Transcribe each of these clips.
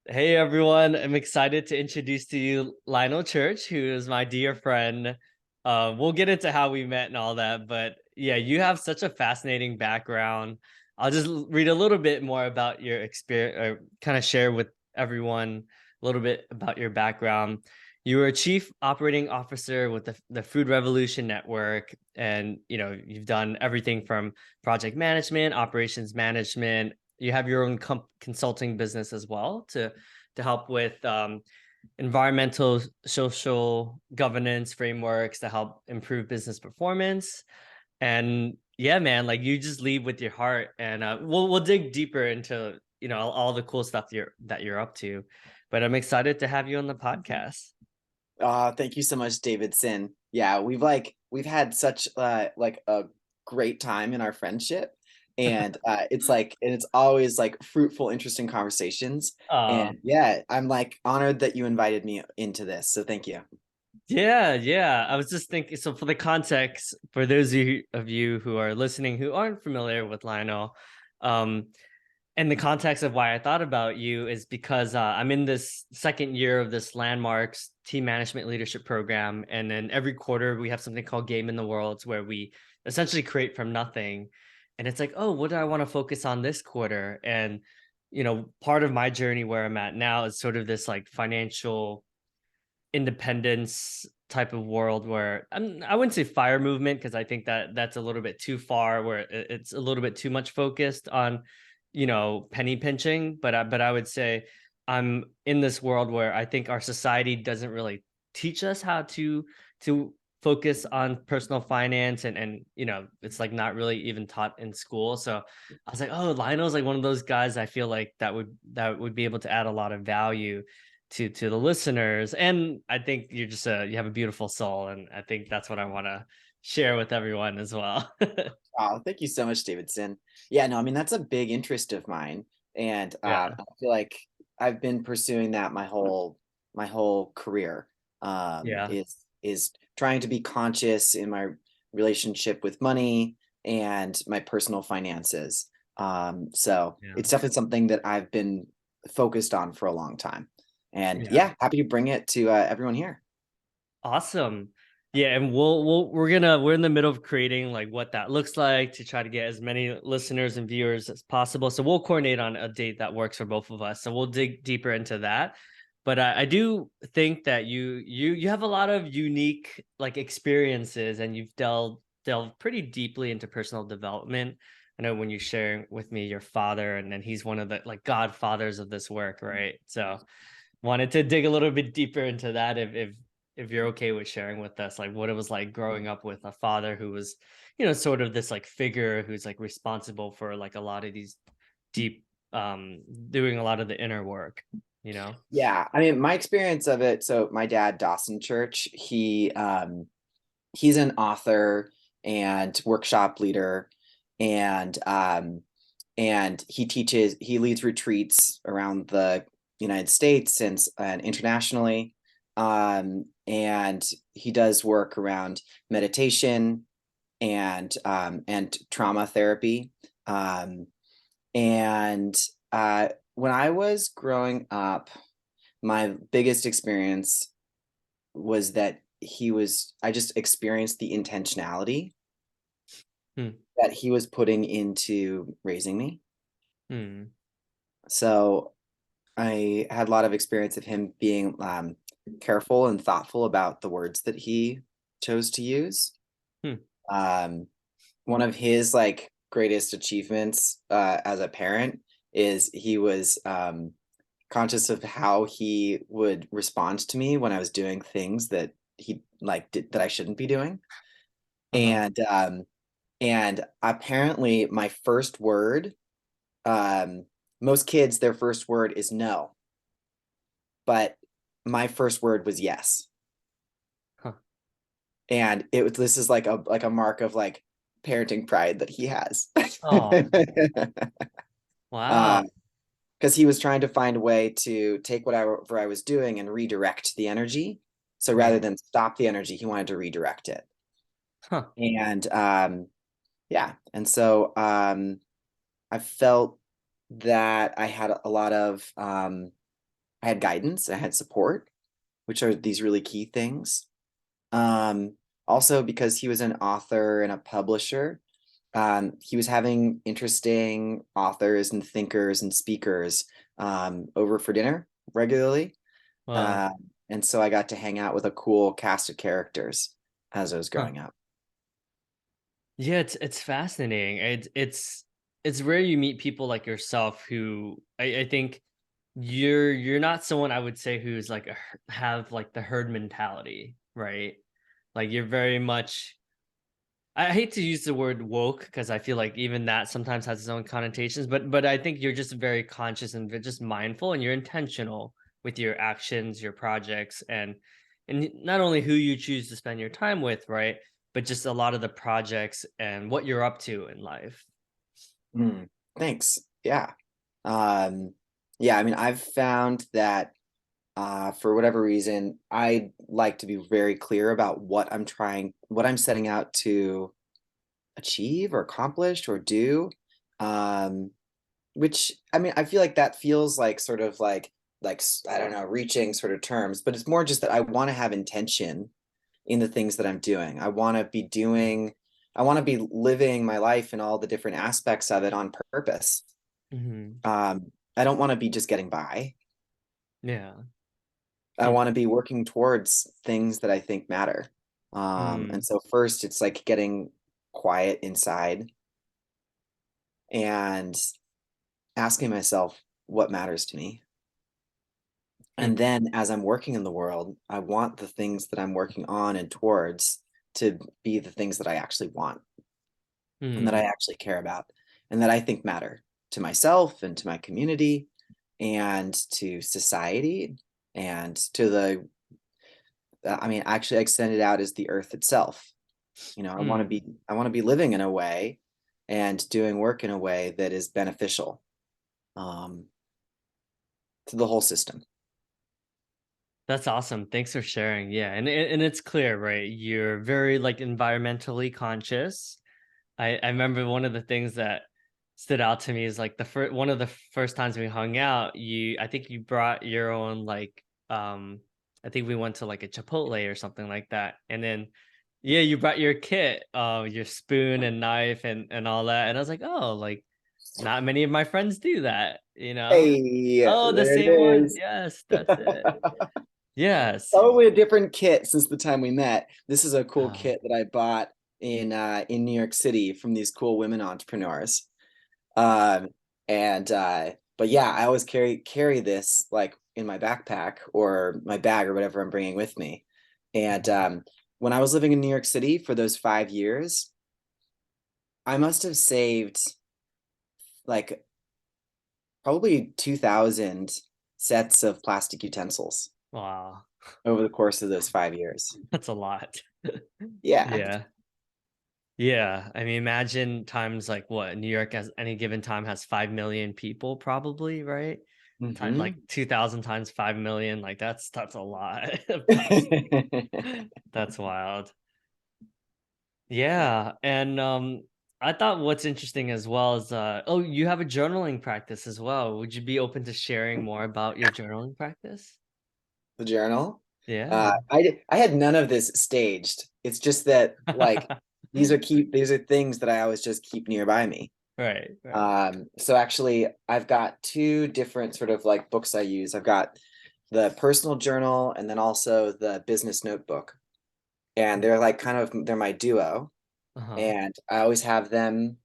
Hey everyone, I'm excited to introduce to you Lionel Church, who is my dear friend. We'll get into how we met and all that, but yeah, you have such a fascinating background. I'll just read a little bit more about your experience, or kind of share with everyone a little bit about your background. You were a chief operating officer with the Food Revolution Network, and you've done everything from project management, operations management. You have your own consulting business as well to help with environmental, social governance frameworks to help improve business performance. And yeah, man, like you just lead with your heart, and we'll dig deeper into all the cool stuff that you're up to. But I'm excited to have you on the podcast. Thank you so much, Davidson. Yeah, we've had such like a great time in our friendship, and it's always like fruitful, interesting conversations. uh And yeah, I'm like honored that you invited me into this. So thank you. yeah. I was just thinking, so for the context, for those of you who are listening who aren't familiar with Lionel, um, and the context of why I thought about you is because I'm in this second year of this landmarks team management leadership program. And then every quarter we have something called Game in the Worlds where we essentially create from nothing. And it's like, oh, what do I want to focus on this quarter? And, part of my journey where I'm at now is sort of this like financial independence type of world where I wouldn't say fire movement because I think that that's a little bit too far where it's a little bit too much focused on penny pinching, but I would say I'm in this world where I think our society doesn't really teach us how to focus on personal finance, and it's like not really even taught in school. So I was like, oh, Lionel's like one of those guys I feel like that would be able to add a lot of value to the listeners. And I think you have a beautiful soul, and I think that's what I want to share with everyone as well. Oh, thank you so much, Davidson. Yeah, no, I mean that's a big interest of mine, and Yeah. I feel like I've been pursuing that my whole career. Yeah. Is trying to be conscious in my relationship with money and my personal finances. So Yeah. it's definitely something that I've been focused on for a long time, and Yeah. yeah, happy to bring it to everyone here. Awesome. Yeah, and we're in the middle of creating like what that looks like to try to get as many listeners and viewers as possible. So we'll coordinate on a date that works for both of us. So we'll dig deeper into that. But I do think that you have a lot of unique like experiences, and you've delved pretty deeply into personal development. I know when you share with me your father, and then he's one of the like godfathers of this work, right? So wanted to dig a little bit deeper into that if you're okay with sharing with us like what it was like growing up with a father who was sort of this like figure who's like responsible for like a lot of these deep doing a lot of the inner work you know Yeah, I mean, my experience of it. So my dad, Dawson Church, he's an author and workshop leader, and he leads retreats around the United States and internationally. And he does work around meditation and trauma therapy. Um, and when I was growing up, my biggest experience was that I just experienced the intentionality hmm. that he was putting into raising me. Hmm. So I had a lot of experience of him being careful and thoughtful about the words that he chose to use. Hmm. Um, One of his like greatest achievements as a parent is he was conscious of how he would respond to me when I was doing things that that I shouldn't be doing. Uh-huh. And apparently my first word, most kids, their first word is no, but my first word was yes. Huh. And this is like a mark of like parenting pride that he has. Oh, wow. um, because he was trying to find a way to take whatever I was doing and redirect the energy. So rather Right. than stop the energy, he wanted to redirect it. Huh. And yeah, and so I felt that I had a lot of I had guidance, I had support, which are these really key things. Also because he was an author and a publisher, he was having interesting authors and thinkers and speakers over for dinner regularly. Wow. Uh, and so I got to hang out with a cool cast of characters as I was Huh. growing up. Yeah, it's fascinating. It's rare you meet people like yourself who I think you're not someone I would say who's like have like the herd mentality, right? Like you're very much I hate to use the word woke because I feel like even that sometimes has its own connotations, but I think you're just very conscious and just mindful and you're intentional with your actions, your projects, and not only who you choose to spend your time with, right? But just a lot of the projects and what you're up to in life. Mm, thanks. Yeah. Um, yeah, I mean, I've found that for whatever reason, I like to be very clear about what I'm setting out to achieve or accomplish or do. Um, which I mean, I feel like that feels like sort of I don't know, reaching sort of terms, but it's more just that I want to have intention in the things that I'm doing. I want to be living my life in all the different aspects of it on purpose. Hmm. I don't want to be just getting by. Yeah. I Hmm. want to be working towards things that I think matter. And Mm. so first it's like getting quiet inside and asking myself what matters to me. Hmm. And then as I'm working in the world, I want the things that I'm working on and towards to be the things that I actually want and that I Mm. actually care about and that I think matter to myself and to my community and to society and to the I mean actually extended out as the earth itself. You know, Mm. I want to be living in a way and doing work in a way that is beneficial um, to the whole system. That's awesome. Thanks for sharing. Yeah, and it's clear, right? You're very like environmentally conscious. I remember one of the things that stood out to me is like the first one of the first times we hung out, I think you brought your own like I think we went to like a Chipotle or something like that. And then yeah, you brought your kit, your spoon and knife and all that. And I was like, "Oh, like not many of my friends do that, you know?" Hey, Oh, the there it same one. is. Yes, that's it. Yes. Probably a different kit since the time we met. This is a cool Oh, kit that I bought in New York City from these cool women entrepreneurs. Um, and but yeah, I always carry this like in my backpack or my bag or whatever I'm bringing with me. And mhm. when I was living in New York City for those 5 years, I must have saved like probably 2,000 sets of plastic utensils Wow. over the course of those 5 years. That's a lot. Yeah. Yeah. Yeah. I mean, imagine times like what New York as any given time has 5 million people, probably, right? Time like Hmm. 2,000 times 5 million, like that's a lot of plastic. That's wild. Yeah. And I thought what's interesting as well is oh, you have a journaling practice as well. Would you be open to sharing more about your journaling practice? The journal. Yeah. I had none of this staged. It's just that like these are things that I always just keep nearby me. Right, right. So actually I've got two different sort of like books I use. I've got the personal journal and then also the business notebook. And they're like kind of they're my duo. Uh-huh. And I always have them,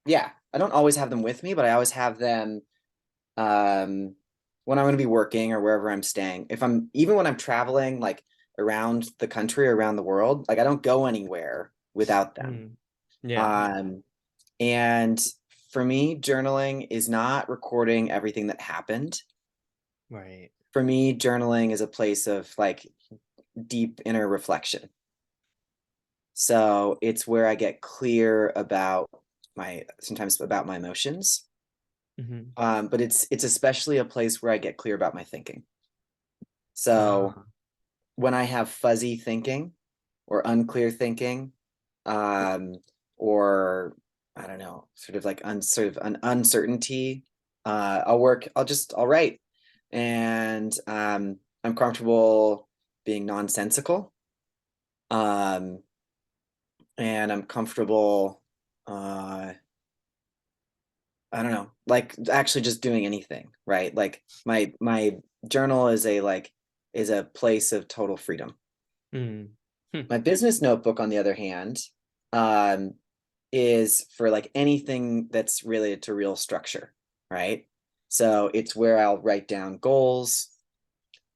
yeah, I don't always have them with me, but I always have them um when I'm going to be working or wherever I'm staying. If I'm even when I'm traveling like around the country or around the world, like I don't go anywhere without them. Mm. Yeah. Um and for me, journaling is not recording everything that happened. Right. For me, journaling is a place of like deep inner reflection. So it's where I get clear about sometimes about my emotions. Mhm. But it's especially a place where I get clear about my thinking. So Ah. when I have fuzzy thinking or unclear thinking, um, or I don't know, sort of like sort of an uncertainty, I'll write. and I'm comfortable being nonsensical. Um, and I'm comfortable, I don't know, like actually just doing anything, right? Like my journal is a place of total freedom. Mm. Hmm. My business notebook, on the other hand, um, is for like anything that's related to real structure, right? So it's where I'll write down goals.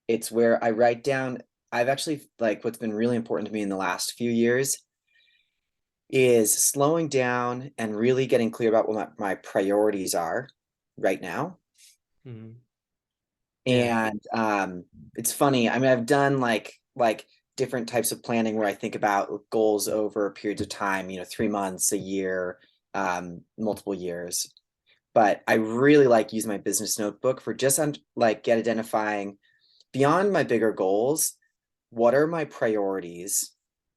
It's where I write down, I've actually like what's been really important to me in the last few years is slowing down and really getting clear about what my priorities are right now. Mm. Yeah. And it's funny. I mean, I've done like different types of planning where I think about goals over periods of time, 3 months, a year, multiple years. But I really like using my business notebook for just like get identifying beyond my bigger goals, what are my priorities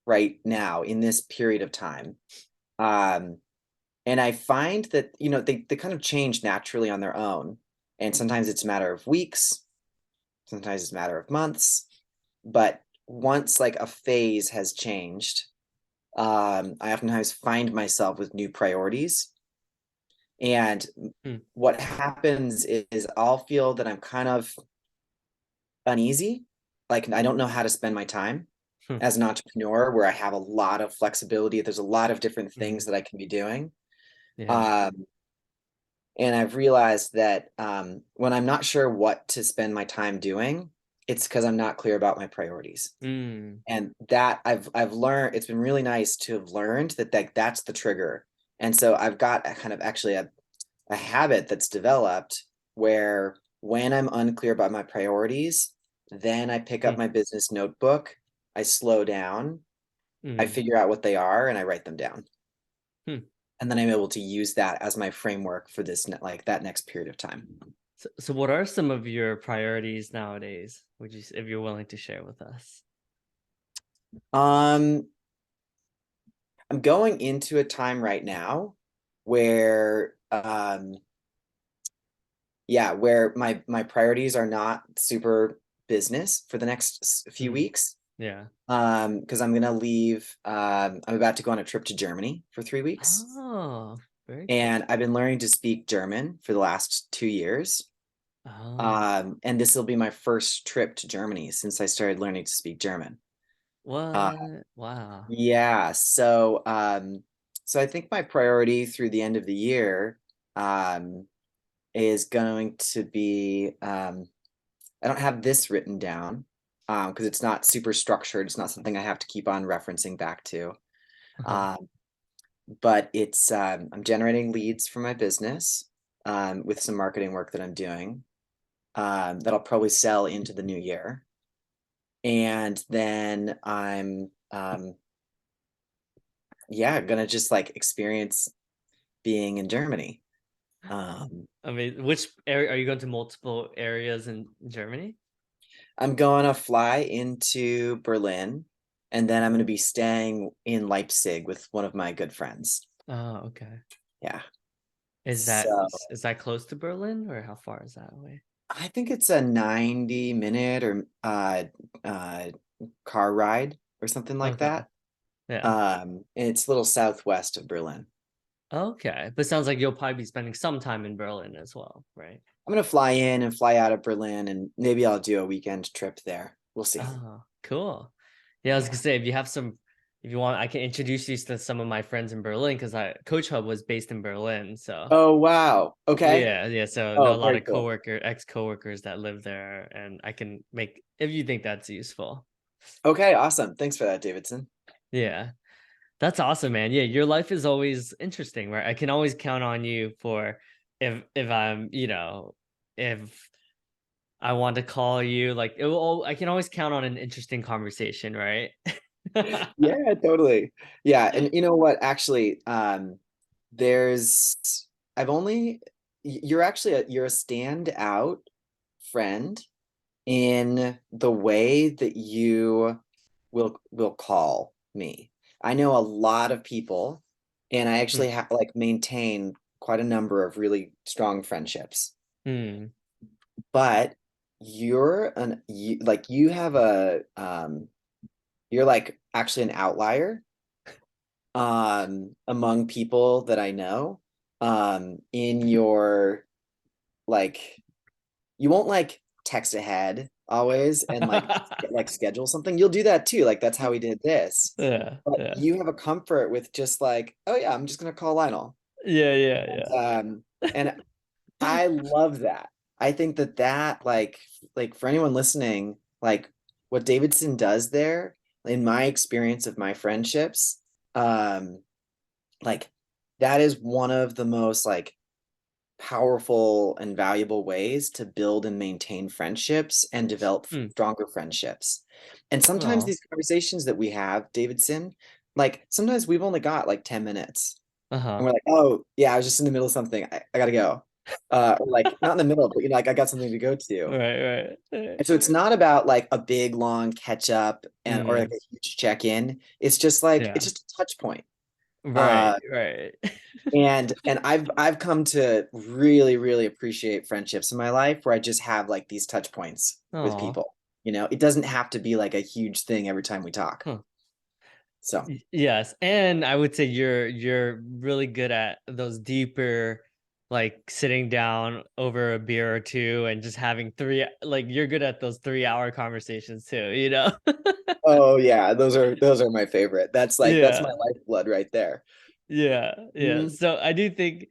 right now in this period of time? Um, and I find that, they kind of change naturally on their own. And sometimes it's a matter of weeks, sometimes it's a matter of months. But once like a phase has changed, I oftentimes find myself with new priorities. And Mm. what happens is I'll feel that I'm kind of uneasy. Like I don't know how to spend my time Hmm. as an entrepreneur where I have a lot of flexibility. There's a lot of different Mm. things that I can be doing. Yeah. Um, and I've realized that when I'm not sure what to spend my time doing, it's because I'm not clear about my priorities. Mm. And that I've learned, it's been really nice to have learned that's the trigger. And so I've got a kind of actually a habit that's developed where when I'm unclear about my priorities, then I pick up Mm. my business notebook, I slow down, I Mm. figure out what they are, and I write them down. Hmm. And then I'm able to use that as my framework for like that next period of time. So what are some of your priorities nowadays? If you're willing to share with us? Um, I'm going into a time right now where yeah, where my priorities are not super business for the next few Mm. weeks. Yeah. Because I'm gonna leave. I'm about to go on a trip to Germany for 3 weeks, Oh, very cool. and I've been learning to speak German for the last 2 years. Oh, And this will be my first trip to Germany since I started learning to speak German. Uh, what? Wow. yeah, so I think my priority through the end of the year, um, is going to be, I don't have this written down, because it's not super structured. It's not something I have to keep on referencing back to. Uh-huh. Um, but I'm generating leads for my business, with some marketing work that I'm doing, that I'll probably sell into the new year. And then I'm, yeah, gonna just like experience being in Germany. Um, I mean, which area are you going to multiple areas in Germany? I'm going to fly into Berlin, and then I'm going to Okay. be staying in Leipzig with one of my good friends. Oh, okay. Yeah. Is that So is that close to Berlin or how far is that away? I think it's a 90-minute or uh car ride or something like Okay. that. Yeah. And it's a little southwest of Berlin. Okay. But sounds like you'll probably be spending some time in Berlin as well, right? I'm gonna fly in and fly out of Berlin, and maybe I'll do a weekend trip there. We'll see. Oh, cool. Yeah, I was gonna Yeah. say if you want, I can introduce you to some of my friends in Berlin because I Coach Hub was based in Berlin. So Oh wow. Okay. yeah, yeah. So know a Oh, lot very of cool. ex-coworkers that live there, and I can make if you think that's useful. Okay, awesome. Thanks for that, Davidson. Yeah. That's awesome, man. Yeah, your life is always interesting, right? I can always count on you for if I'm, if I want to call you, like I can always count on an interesting conversation, right? Yeah, totally. Yeah, and you know what? Actually, there's I've only you're actually you're a standout friend in the way that you will call me. I know a lot of people, and I Hmm. actually have like maintain quite a number of really strong friendships. Hmm. But you have a you're like actually an outlier among people that I know in your like you won't like text ahead always and like schedule something. You'll do that too. Like that's how we did this. Yeah, But yeah, you have a comfort with just like, oh yeah, I'm just gonna call Lionel. yeah, yeah, And I love that. I think that like for anyone listening, like what Davidson does there, in my experience of my friendships, um, like that is one of the most like powerful and valuable ways to build and maintain friendships and develop yeah. stronger friendships. And sometimes Oh, these conversations that we have, Davidson, like sometimes we've only got like 10 minutes and uh-huh. we're like, oh yeah, I was just in the middle of something. I gotta go. Or like not in the middle, but like I got something to go to. Right, right. And so it's not about like a big long catch up and or like Mm, a huge check in. It's just like it's yeah. just a touch point. Right, Uh, right. and I've come to really really appreciate friendships in my life where I just have like these touch points with Oh, people. It doesn't have to be like a huge thing every time we talk. huh. So Yes, and I would say you're really good at those deeper, like sitting down over a beer or two and just having three, like you're good at those 3 hour conversations too, you know? oh yeah, those are my favorite. That's my Yeah. lifeblood right there. Yeah, yeah. Mhm. So I do think,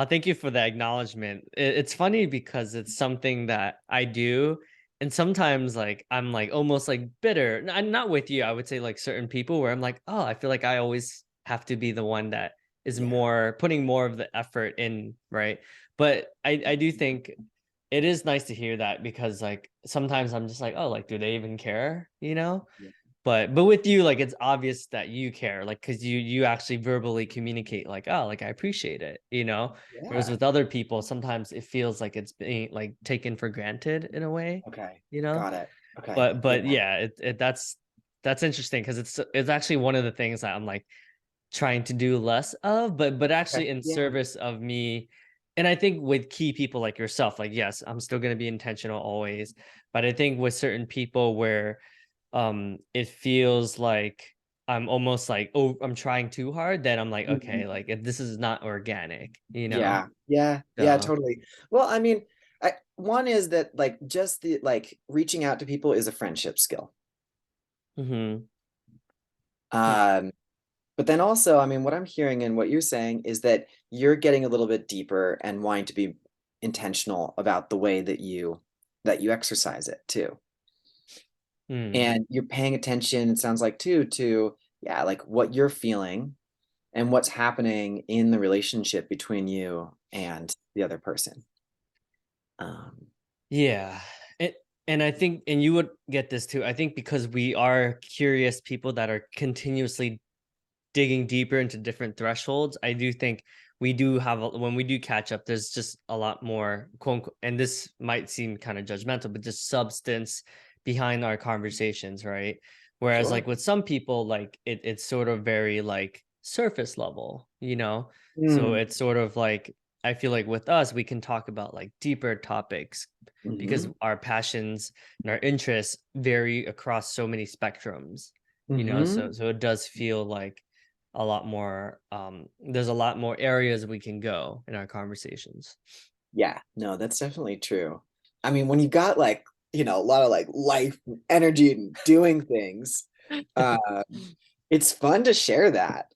thank you for the acknowledgement. It's funny because it's something that I do, and sometimes like I'm like almost like bitter. I'm not with you. I would say like certain people where I'm like, oh, I feel like I always have to be the one that is Yeah. more putting more of the effort in, right? But I do think it is nice to hear that because like sometimes I'm just like, oh, like do they even care? You know? Yeah. But with you, like, it's obvious that you care, like, because you actually verbally communicate, like, "Oh, like, I appreciate it," you know? Whereas Yeah. with other people, sometimes it feels like it's being, like, taken for granted in a way, Okay. you know? Got it. Okay. But Yeah. yeah, that's interesting because it's actually one of the things that I'm, like, trying to do less of, but Okay. actually in Yeah. service of me. And I think with key people like yourself, like, yes, I'm still gonna be intentional always, but I think with certain people where it feels like I'm almost like, oh, I'm trying too hard, then I'm like, Mhm. okay, like if this is not organic, you know? Yeah. Yeah. Yeah, So totally. Well, I mean, one is that like just the like reaching out to people is a friendship skill. mhm. Hmm. Um, but then also, I mean, what I'm hearing and what you're saying is that you're getting a little bit deeper and wanting to be intentional about the way that you exercise it too. Hmm. And you're paying attention, it sounds like too, to yeah, like what you're feeling and what's happening in the relationship between you and the other person. Um, Yeah. It, and I think, and you would get this too. I think because we are curious people that are continuously digging deeper into different thresholds, I do think we do have when we do catch up, there's just a lot more quote unquote, and this might seem kind of judgmental, but just substance behind our conversations, right? Whereas sure. like with some people, like it's sort of very like surface level, you know? So Mm, it's sort of like I feel like with us, we can talk about like deeper topics because hmm our passions and our interests vary across so many spectrums, you know? hmm So it does feel like a lot more there's a lot more areas we can go in our conversations. Yeah, no, that's definitely true. I mean, when you got like, a lot of like life and energy and doing things, uh, it's fun to share that.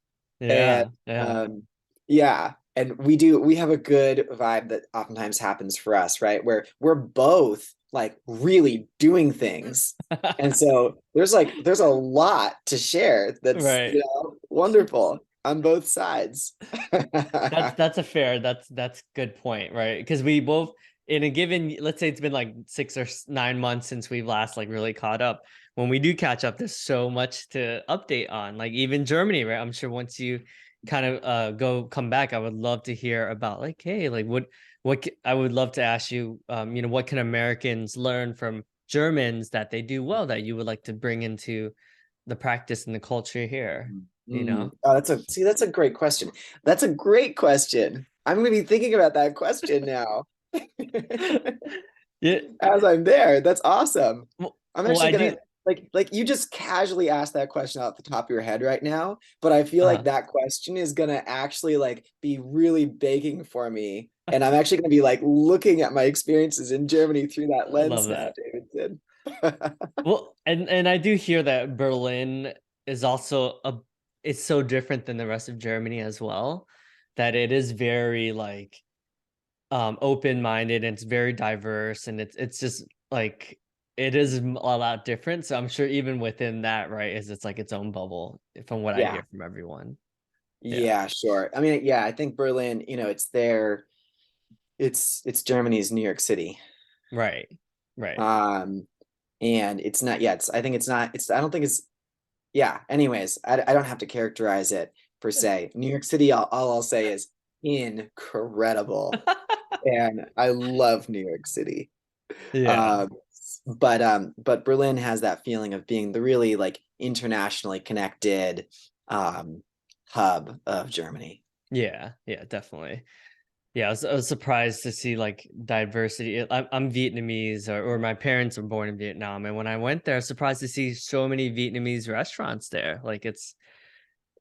And Yeah, yeah. um, yeah, and we have a good vibe that oftentimes happens for us, right? Where we're both like really doing things. And so there's a lot to share that's, Right. wonderful on both sides. That's a fair, that's good point, right? Because we both in a given, let's say it's been like 6 or 9 months since we've last like really caught up. When we do catch up, there's so much to update on. Like even Germany, right? I'm sure once you kind of go come back, I would love to hear about like, hey, like I would love to ask you, what can Americans learn from Germans that they do well that you would like to bring into the practice and the culture here, you know? Oh, that's a great question. That's a great question. I'm going to be thinking about that question now. Yeah. as I'm there. That's awesome. I'm Well, actually I gonna do. like you just casually asked that question out the top of your head right now, but I feel like Uh, that question is gonna actually like be really baking for me. And I'm actually gonna be like looking at my experiences in Germany through that I love lens now, that. Davidson. Well, and I do hear that Berlin is also it's so different than the rest of Germany as well, that it is very like open-minded and it's very diverse and it's just like it is a lot different. So I'm sure even within that, right, is it's like its own bubble from what I Yeah, hear from everyone. Yeah. yeah, sure. I mean, yeah, I think Berlin, it's there, it's Germany's New York City. Right. Right. Um, and it's not, yeah, I think it's not, I don't think it's, yeah, anyways, I don't have to characterize it per se. New York City, all I'll say is incredible. And I love New York City. Yeah. Um, but Berlin has that feeling of being the really like internationally connected um hub of Germany. Yeah. Yeah, definitely. Yeah, I was surprised to see like diversity. I'm Vietnamese, or my parents were born in Vietnam, and when I went there, I was surprised to see so many Vietnamese restaurants there. Like it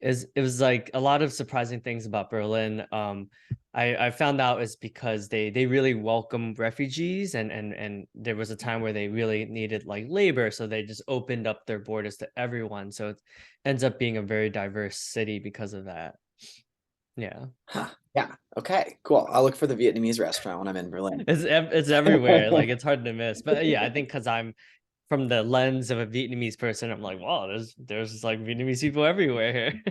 was like a lot of surprising things about Berlin. I found out is because they really welcome refugees, and there was a time where they really needed like labor, so they just opened up their borders to everyone. So it ends up being a very diverse city because of that. Yeah. Huh. Yeah. Okay, cool. I'll look for the Vietnamese restaurant when I'm in Berlin. It's everywhere. Like it's hard to miss. But yeah, I think because I'm from the lens of a Vietnamese person, I'm like, wow, there's like Vietnamese people everywhere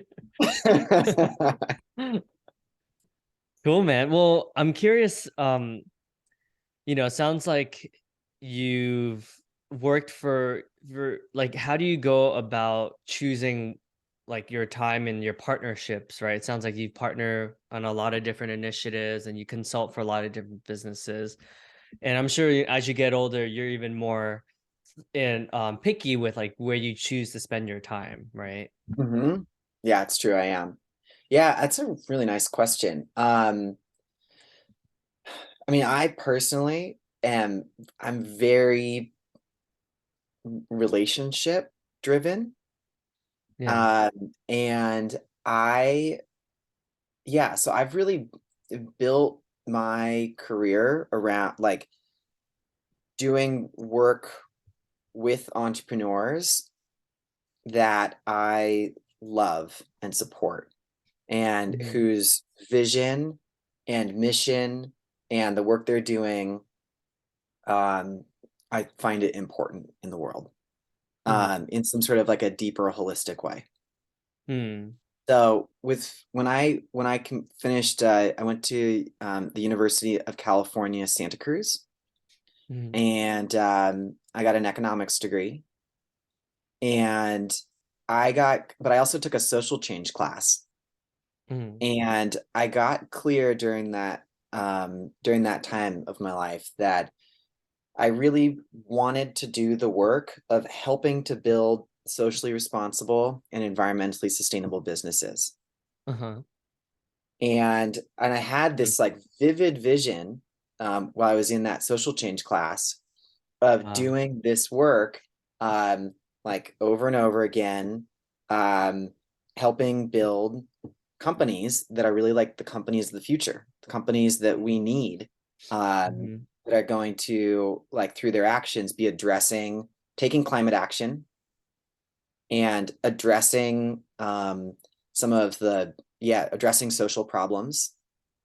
here. Cool, man. Well, I'm curious. It sounds like you've worked for like, how do you go about choosing like your time and your partnerships, right? It sounds like you partner on a lot of different initiatives and you consult for a lot of different businesses. And I'm sure as you get older, you're even more picky with like where you choose to spend your time, right? Hmm. Yeah, it's true. I am. Yeah, that's a really nice question. I mean, I personally I'm very relationship driven. Yeah. And I, yeah, so I've really built my career around like doing work with entrepreneurs that I love and support, and Mhm. whose vision and mission and the work they're doing, um, I find it important in the world, Mhm. in some sort of like a deeper, holistic way. Hmm. So with finished, I went to the University of California, Santa Cruz, Mhm. and I got an economics degree. And but I also took a social change class, Mhm. and I got clear during that time of my life that I really wanted to do the work of helping to build socially responsible and environmentally sustainable businesses. Uh-huh. And I had Mm. this like vivid vision, while I was in that social change class, of Wow. doing this work, um, like over and over again, um, helping build companies that are really like the companies of the future, the companies that we need, Mhm. that are going to, like, through their actions, be addressing, taking climate action and addressing, some of the, yeah, addressing social problems,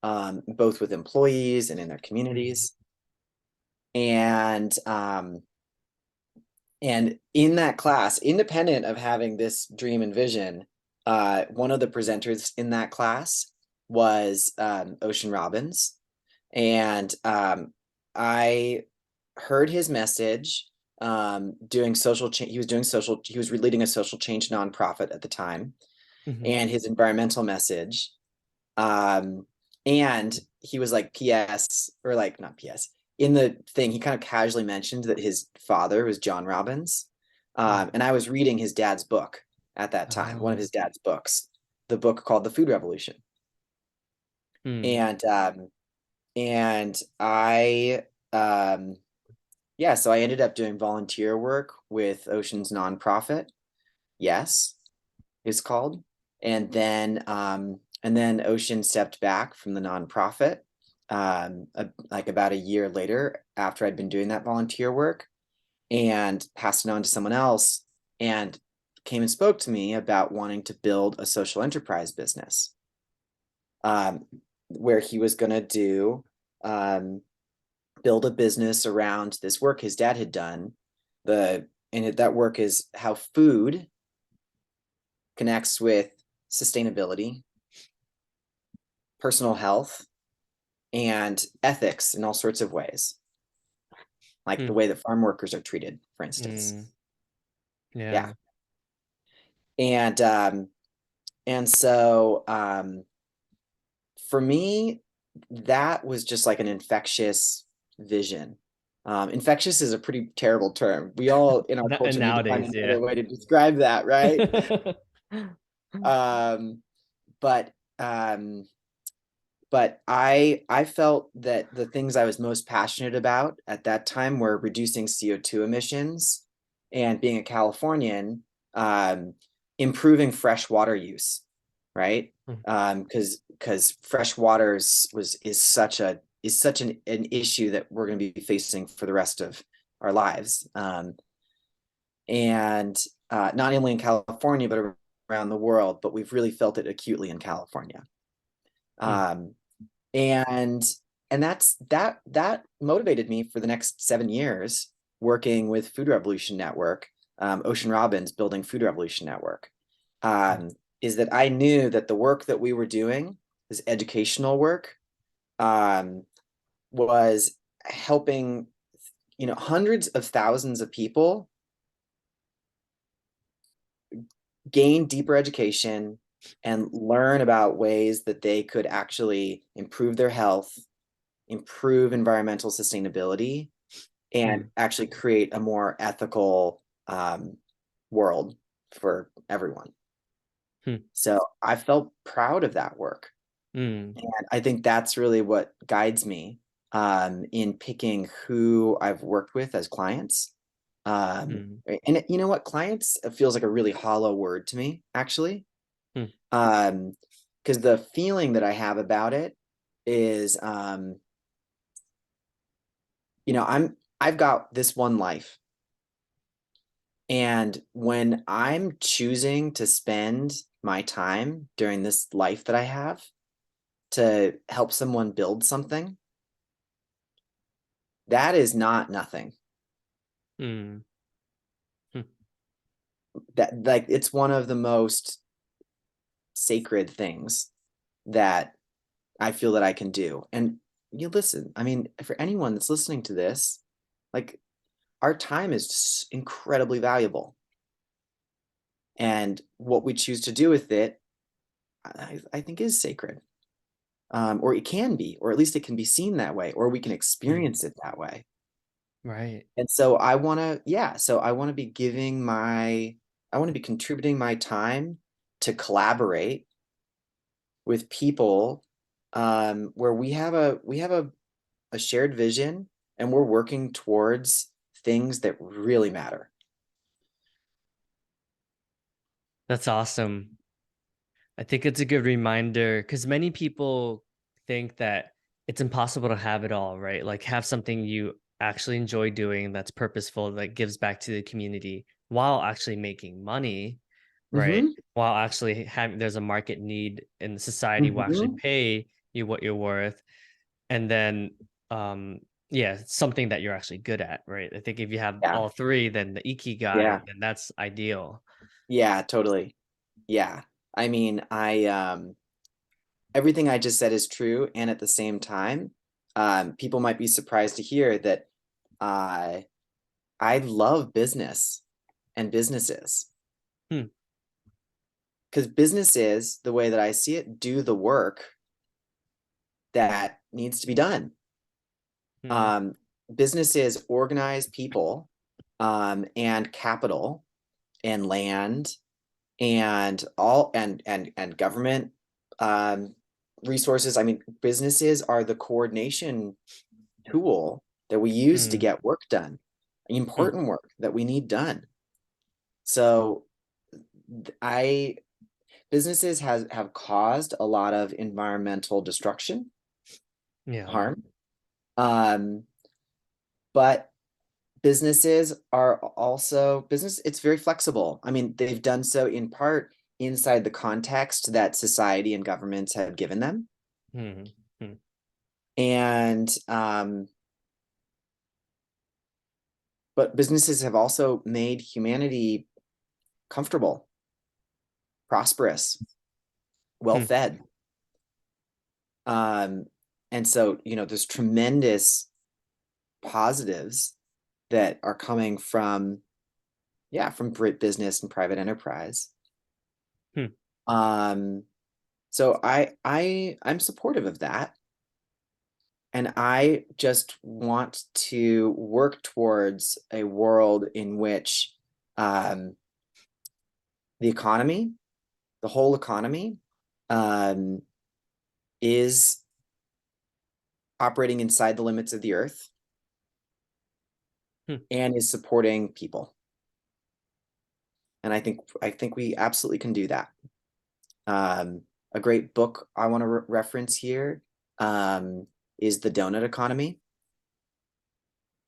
both with employees and in their Mhm. communities. And in that class, independent of having this dream and vision, one of the presenters in that class was Ocean Robbins. And I heard his message, doing social change. He was leading a social change nonprofit at the time, Mhm. and his environmental message. Um, and he was like, PS, or like, not PS. In the thing, he kind of casually mentioned that his father was John Robbins. Mhm. And I was reading his dad's book at that time, one of Oh. his dad's books, the book called The Food Revolution. Hmm. And I, um, yeah, so I ended up doing volunteer work with Ocean's nonprofit. Yes, it's called. And then Ocean stepped back from the nonprofit, like about a year later after I'd been doing that volunteer work, and passed it on to someone else, and came and spoke to me about wanting to build a social enterprise business, um, where he was going to build a business around this work his dad had done. That work is how food connects with sustainability, personal health, and ethics in all sorts of ways, like the Hmm. way that farm workers are treated, for instance. Mm. Yeah. Yeah. And for me, that was just like an infectious vision. Infectious is a pretty terrible term. We all in our And culture need to find nowadays, yeah. another way to describe that, right? um, but um, but I felt that the things I was most passionate about at that time were reducing CO2 emissions, and being a Californian, um, improving fresh water use, right? Hmm. Because fresh water is such an issue that we're going to be facing for the rest of our lives, and not only in California but around the world. But we've really felt it acutely in California. Hmm. Um, and that motivated me for the next 7 years working with Food Revolution Network, Ocean Robbins building Food Revolution Network. Hmm. Is that I knew that the work that we were doing, this educational work, um, was helping, hundreds of thousands of people gain deeper education and learn about ways that they could actually improve their health, improve environmental sustainability, and Hmm. actually create a more ethical, world for everyone. Hmm. So I felt proud of that work. Hmm. And I think that's really what guides me, in picking who I've worked with as clients. Hmm. And you know what? Clients feels like a really hollow word to me, actually. Hmm. Because the feeling that I have about it is, I've got this one life. And when I'm choosing to spend my time during this life that I have to help someone build something, that is not nothing. Hmm. Hmm. That, like, it's one of the most sacred things that I feel that I can do. And you listen, I mean, for anyone that's listening to this, like, our time is incredibly valuable. And what we choose to do with it, I think is sacred. Or it can be, or at least it can be seen that way, or we can Hmm. experience it that way. Right. And so I want to be I want to be contributing my time to collaborate with people, where a shared vision, and we're working towards things that really matter. That's awesome. I think it's a good reminder because many people think that it's impossible to have it all, right? Like have something you actually enjoy doing that's purposeful, that gives back to the community while actually making money, right? Hmm. While actually having there's a market need and the society will actually Hmm. pay you what you're worth. And then um yeah, something that you're actually good at, right? I think if you have Yeah. all three, then the ikigai, Yeah. then that's ideal. Yeah, totally. Yeah. I mean, everything I just said is true. And at the same time, people might be surprised to hear that, uh, I love business and businesses, Hmm. because businesses, the way that I see it, do the work that needs to be done. Hmm. Um, Businesses organize people, and capital, and land, and and government, um, resources. I mean, businesses are the coordination tool that we use to Hmm. get work done. Hmm. important work that we need done. So I businesses have caused a lot of environmental destruction, Yeah. harm. Um, but businesses are also it's very flexible. I mean, they've done so in part inside the context that society and governments have given them. Hmm. Hmm. And but businesses have also made humanity comfortable, prosperous, well Hmm. fed. Um, and so, there's tremendous positives that are coming from, yeah, from business and private enterprise. Hmm. Um, so I'm supportive of that. And I just want to work towards a world in which um, the economy, the whole economy, um, is operating inside the limits of the earth Hmm. and is supporting people. And I think we absolutely can do that. A great book I want to reference here um, is The Donut Economy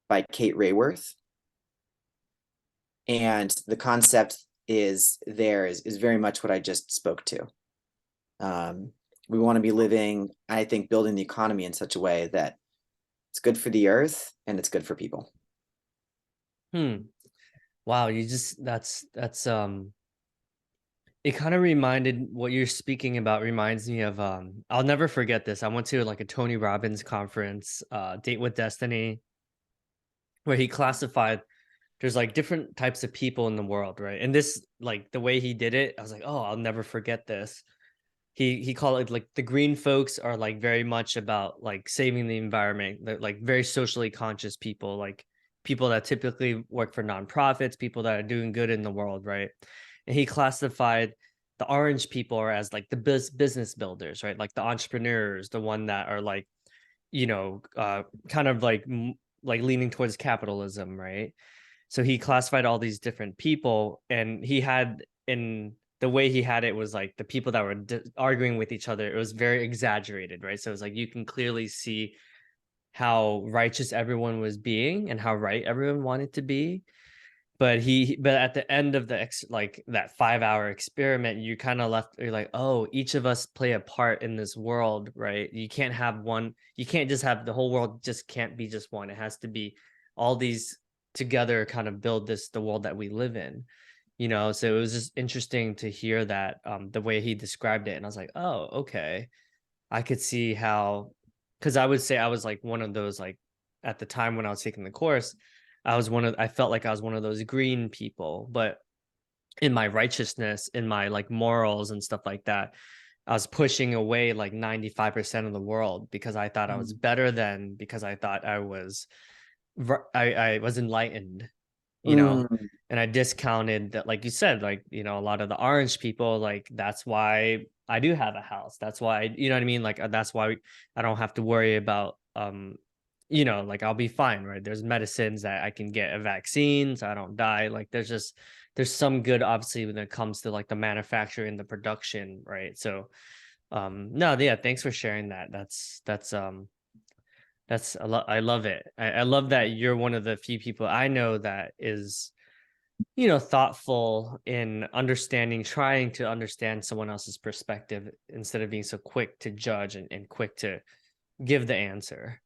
by Kate Rayworth. And the concept is very much what I just spoke to. We want to be living, I think, building the economy in such a way that it's good for the earth and it's good for people. Hmm. Wow, it kind of reminded what you're speaking about reminds me of I'll never forget this. I went to like a Tony Robbins conference, Date with Destiny, where he classified there's like different types of people in the world, right? And this like the way he did it, I was like, "Oh, I'll never forget this." He called it like the green folks are like very much about like saving the environment. They're like very socially conscious people, like people that typically work for nonprofits, people that are doing good in the world, right? And he classified the orange people are as like the business builders, right? Like the entrepreneurs, the one that are like, kind of like like leaning towards capitalism, right? So he classified all these different people, and he had in the way he had it was like the people that were arguing with each other. It was very exaggerated, right? So it was like you can clearly see how righteous everyone was being and how right everyone wanted to be. But at the end of like that 5 hour experiment, you kind of left. You're like, oh, each of us play a part in this world, right? You can't have one. You can't just have the whole world. Just can't be just one. It has to be all these together kind of build the world that we live in, so it was just interesting to hear that the way he described it, and I was like, oh, okay, I could see how, because I would say I was like one of those, like at the time when I was taking the course, I felt like I was one of those green people, but in my righteousness, in my like morals and stuff like that, I was pushing away like 95% of the world because I thought I was better than, because I thought I was enlightened, you know, Mm, and I discounted that, like you said, like, a lot of the orange people, like, that's why I do have a house. That's why, you know what I mean? Like, that's why I don't have to worry about, like I'll be fine, right? There's medicines that I can get, a vaccine, so I don't die. Like, there's some good, obviously, when it comes to like the manufacturing and the production, right? So, no, yeah, thanks for sharing that. I love it. I love that you're one of the few people I know that is, thoughtful in understanding, trying to understand someone else's perspective instead of being so quick to judge and quick to give the answer.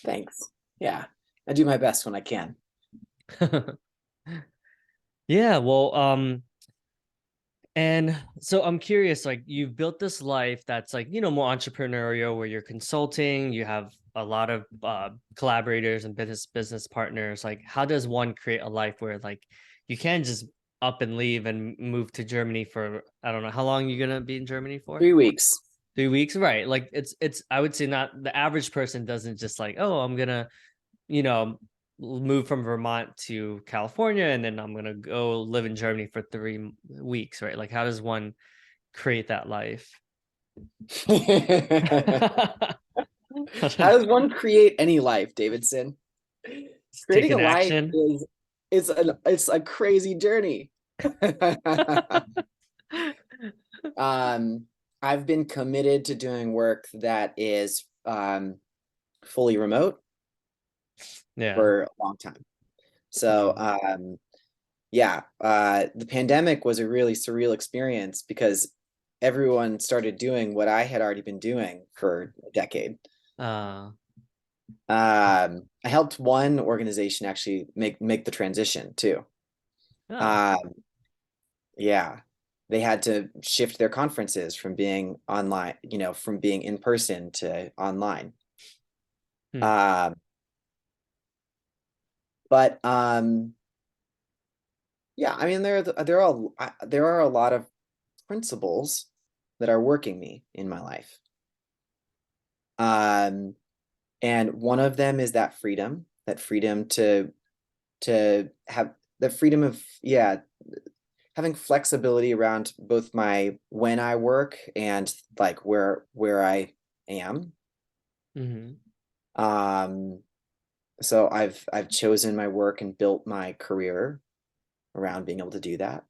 thanks. Yeah, I do my best when I can. Yeah, well, and so I'm curious, like you've built this life that's like, more entrepreneurial where you're consulting, you have a lot of collaborators and business partners. Like, how does one create a life where like you can just up and leave and move to Germany for, I don't know, how long you gonna be in Germany for? 3 weeks. 3 weeks, right? Like it's I would say not the average person doesn't just like, oh, I'm gonna, you know, move from Vermont to California and then I'm gonna go live in Germany for 3 weeks, right? Like, how does one create that life? How does one create any life, Davidson? Creating a taking life action. is it's a crazy journey. I've been committed to doing work that is fully remote Yeah. for a long time. So yeah, the pandemic was a really surreal experience because everyone started doing what I had already been doing for a decade. Uh, I helped one organization actually make the transition too. oh. Um, yeah, they had to shift their conferences from being online, from being in person to online. Hmm. Um, but yeah, I mean there are a lot of principles that are working me in my life. Um, and one of them is that freedom to have the freedom of, yeah, having flexibility around both my when I work and like where I am. Hmm. Um, so I've chosen my work and built my career around being able to do that.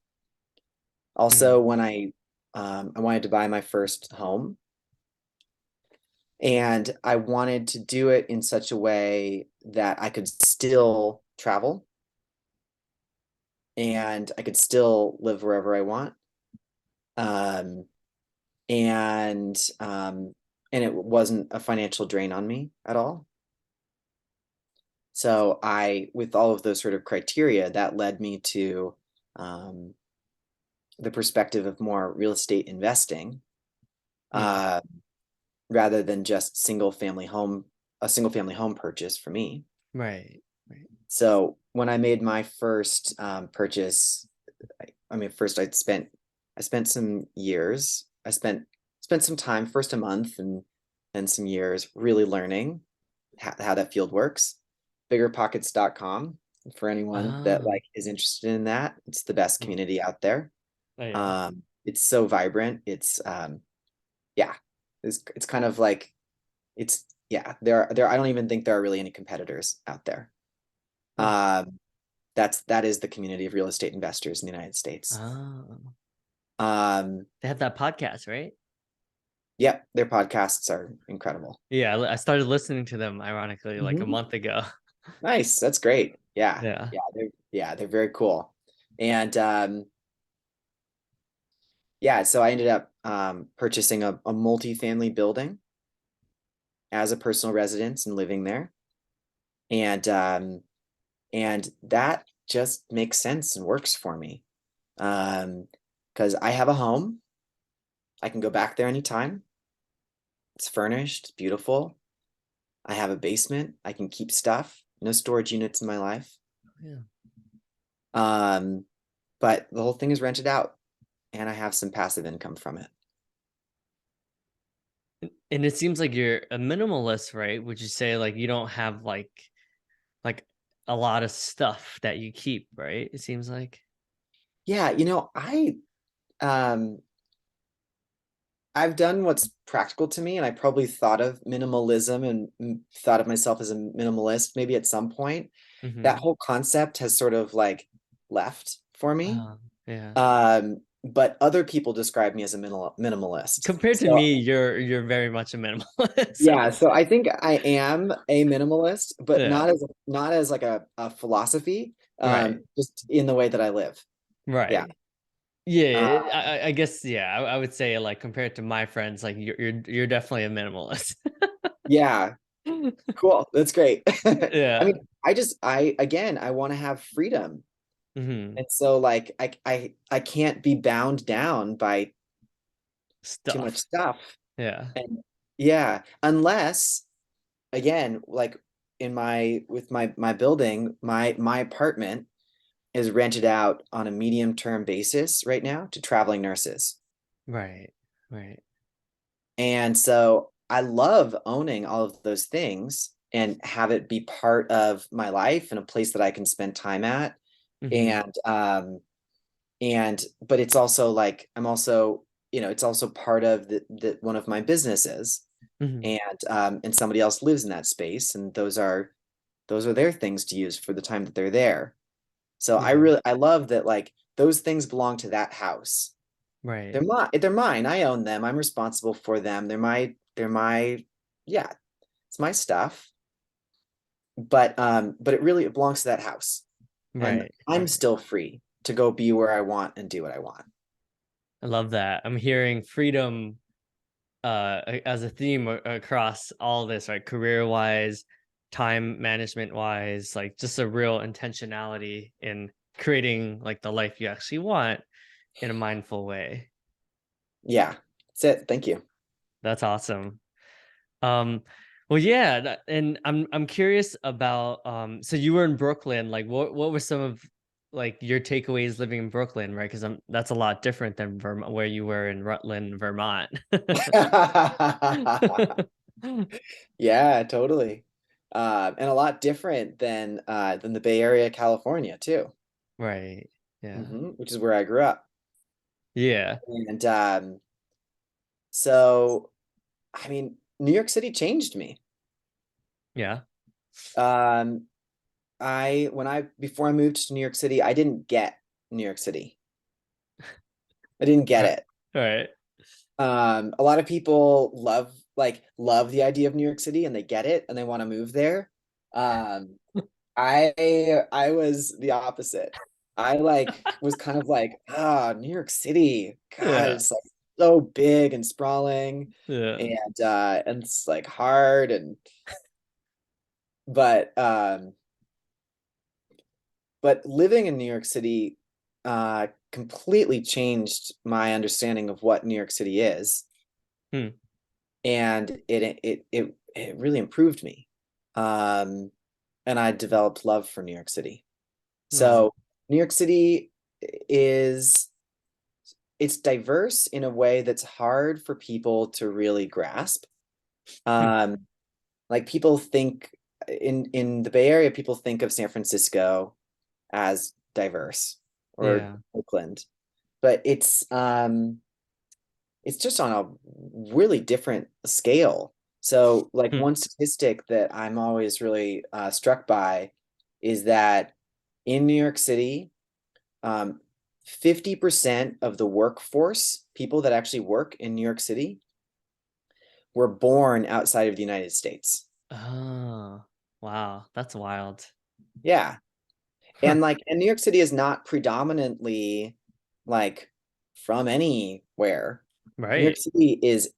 Also, Hmm. when I wanted to buy my first home, and I wanted to do it in such a way that I could still travel and I could still live wherever I want. Um, and and it wasn't a financial drain on me at all. So with all of those sort of criteria, that led me to um, the perspective of more real estate investing, Hmm. uh, rather than just a single family home purchase for me. Right. Right. So when I made my first purchase, I mean, first I spent some years. Spent some time, first a month, and then some years really learning how that field works. Biggerpockets.com for anyone that Oh. like is interested in that. It's the best Hmm. community out there. Oh yeah. It's so vibrant. It's yeah, it's kind of like it's yeah, there I don't even think there are really any competitors out there. Hmm. Um, that is the community of real estate investors in the United States. Oh. Um, They have that podcast, right? yep, their podcasts are incredible. Yeah, I started listening to them ironically like a Mhm. month ago. Nice, that's great. Yeah, Yeah. they're very cool. And yeah, so I ended up purchasing a multi-family building as a personal residence and living there. And and that just makes sense and works for me. Because I have a home, I can go back there anytime. It's furnished, it's beautiful. I have a basement, I can keep stuff, no storage units in my life. Yeah. Um, but the whole thing is rented out and I have some passive income from it. And it seems like you're a minimalist, right? Would you say like you don't have like a lot of stuff that you keep, right? It seems like. Yeah, um I've done what's practical to me, and I probably thought of minimalism and thought of myself as a minimalist maybe at some point. That Hmm. whole concept has sort of like left for me. Yeah. But other people describe me as a minimalist. Compared to So me, you're very much a minimalist, I yeah, would so say. I think I am a minimalist, but Yeah. not as like a philosophy, Right. just in the way that I live. Yeah. Right. Yeah. I guess yeah. I would say like compared to my friends, like you're definitely a minimalist. Yeah, cool. That's great. I mean, Yeah. I want to have freedom. Hmm. And so like I can't be bound down by too much Stuff. stuff. Yeah. And yeah, unless again, like with my building, my apartment is rented out on a medium term basis right now to traveling nurses. Right. Right. And so I love owning all of those things and have it be part of my life and a place that I can spend time at. Hmm. And but it's also like I'm also, it's also part of the one of my businesses, Hmm. and somebody else lives in that space, and those are those are their things to use for the time that they're there. So Yeah. I love that, like, those things belong to that house. Right. They're mine. I own them. I'm responsible for them. Yeah, it's my stuff. But it belongs to that house. And Right. I'm Right. still free to go be where I want and do what I want. I love that. I'm hearing freedom as a theme across all this, right? Career wise, time management wise, like just a real intentionality in creating like the life you actually want in a mindful way. Yeah, that's it. Thank you. That's awesome. Um, well, yeah, and I'm curious about so you were in Brooklyn, like what were some of like your takeaways living in Brooklyn, right? Because that's a lot different than Vermont, where you were in Rutland, Vermont. Yeah, totally. And a lot different than the Bay Area, California, too. Right. Yeah. Which is where I grew up. Yeah. And so, I mean, New York City changed me. Yeah. Um, before I moved to New York City, I didn't get New York City. I didn't get Right. it. Right. A lot of people love the idea of New York City and they get it and they want to move there. Um, I was the opposite. I was kind of like, New York City. God, Yeah. it's like so big and sprawling Yeah. and it's like hard but um but living in New York City completely changed my understanding of what New York City is, Hmm. and it really improved me. Um, and I developed love for New York City. No. So New York City is it's diverse in a way that's hard for people to really grasp. Hmm. Um, like people think in the Bay Area, people think of San Francisco as diverse or Yeah. Oakland, but it's just on a really different scale. So, like, Hmm. one statistic that I'm always really struck by is that in New York City, 50% of the workforce, people that actually work in New York City, were born outside of the United States. Oh, wow. That's wild. Yeah. Huh. And New York City is not predominantly like from anywhere. New York Right. City is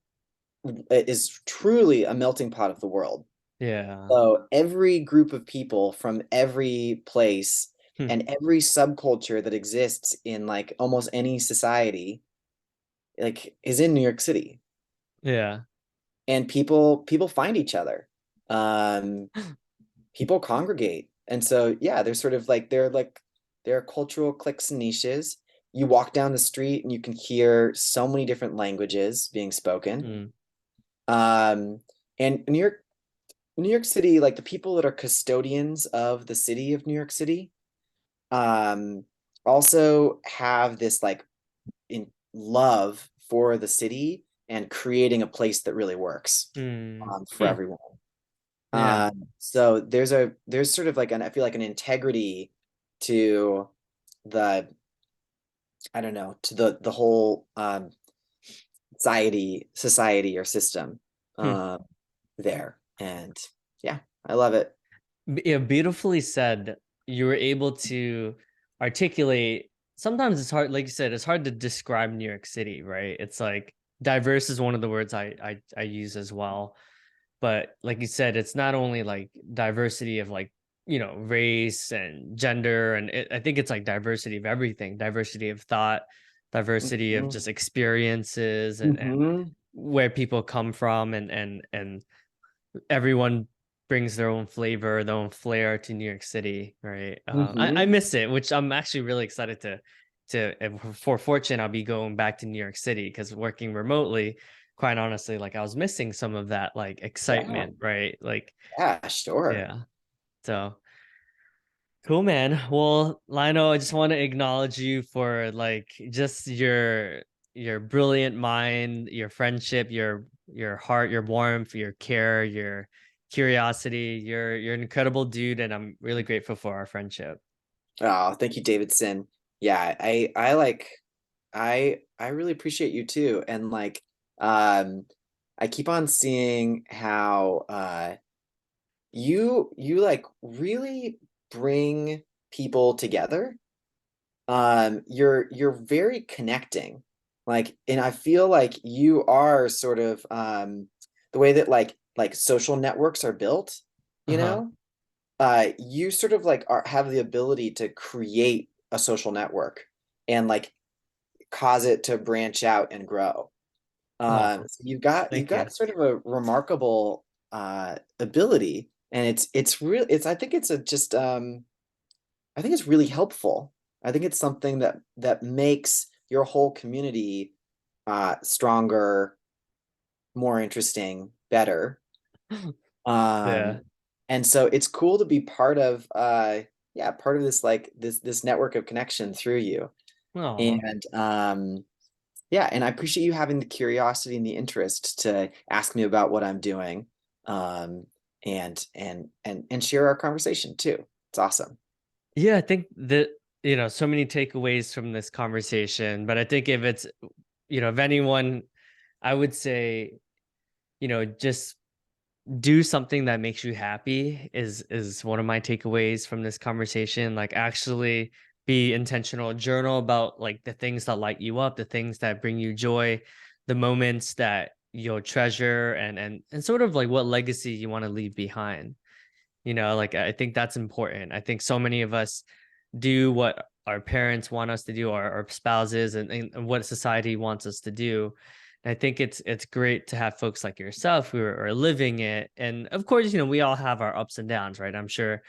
truly a melting pot of the world. Yeah. So every group of people from every place Hmm. and every subculture that exists in like almost any society like is in New York City. Yeah. And people find each other. Um, People congregate. And so yeah, they're sort of like there are cultural cliques and niches. You walk down the street and you can hear so many different languages being spoken. Hmm. Um, and New York City, like the people that are custodians of the city of New York City, um, also have this like in love for the city and creating a place that really works Hmm. for Hmm. everyone. Yeah. So there's sort of like I feel like an integrity to the I don't know to the whole society or system Hmm. um there, and yeah, I love it. Yeah, beautifully said. You were able to articulate. Sometimes it's hard, like you said, it's hard to describe New York City, right? It's like diverse is one of the words I use as well. But like you said, it's not only like diversity of like, race and gender, and I think it's like diversity of everything, diversity of thought, diversity of Mhm. just experiences and Mhm. where people come from and everyone brings their own flavor, their own flair to New York City, right? I Mhm. miss it, which I'm actually really excited for fortune, I'll be going back to New York City because working remotely, quite honestly, like I was missing some of that like Yeah. excitement, right? Like, Yeah, sure. yeah. So cool, man. Well, Lionel, I just want to acknowledge you for like just your brilliant mind, your friendship, your heart, your warmth, your care, curiosity. You're an incredible dude, and I'm really grateful for our friendship. Oh, thank you, Davidson. Yeah, I like I really appreciate you too. And like I keep on seeing how you like really bring people together. You're very connecting. Like, and I feel like you are sort of the way that like social networks are built, you Uh-huh. know? You sort of like have the ability to create a social network and like cause it to branch out and grow. Oh, So you've thank you. got sort of a remarkable ability, and it's real. It's I think it's a just I think it's really helpful. I think it's something that makes your whole community stronger, more interesting, better. Yeah. Um, and so it's cool to be part of yeah, part of this like this network of connection through you. Oh. And yeah, and I appreciate you having the curiosity and the interest to ask me about what I'm doing. Um, and share our conversation too. It's awesome. Yeah, I think that, so many takeaways from this conversation, but I think if it's, if anyone, I would say, just do something that makes you happy is one of my takeaways from this conversation. Like, actually be intentional, journal about like the things that light you up, the things that bring you joy, the moments that you'll treasure, and sort of like what legacy you want to leave behind. Like, I think that's important. I think so many of us do what our parents want us to do, our spouses, and what society wants us to do. And I think it's great to have folks like yourself who are living it. And of course, we all have our ups and downs, right? I'm sure.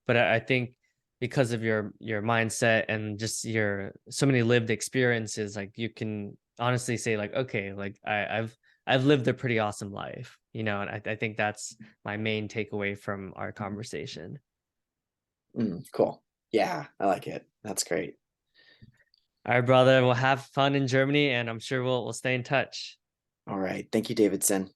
But I think because of your mindset and just your so many lived experiences, like, you can honestly say like, okay, like, I've lived a pretty awesome life, and I think that's my main takeaway from our conversation. Cool. Yeah, I like it. That's great. All right, brother. We'll have fun in Germany, and I'm sure we'll stay in touch. All right. Thank you, Davidson.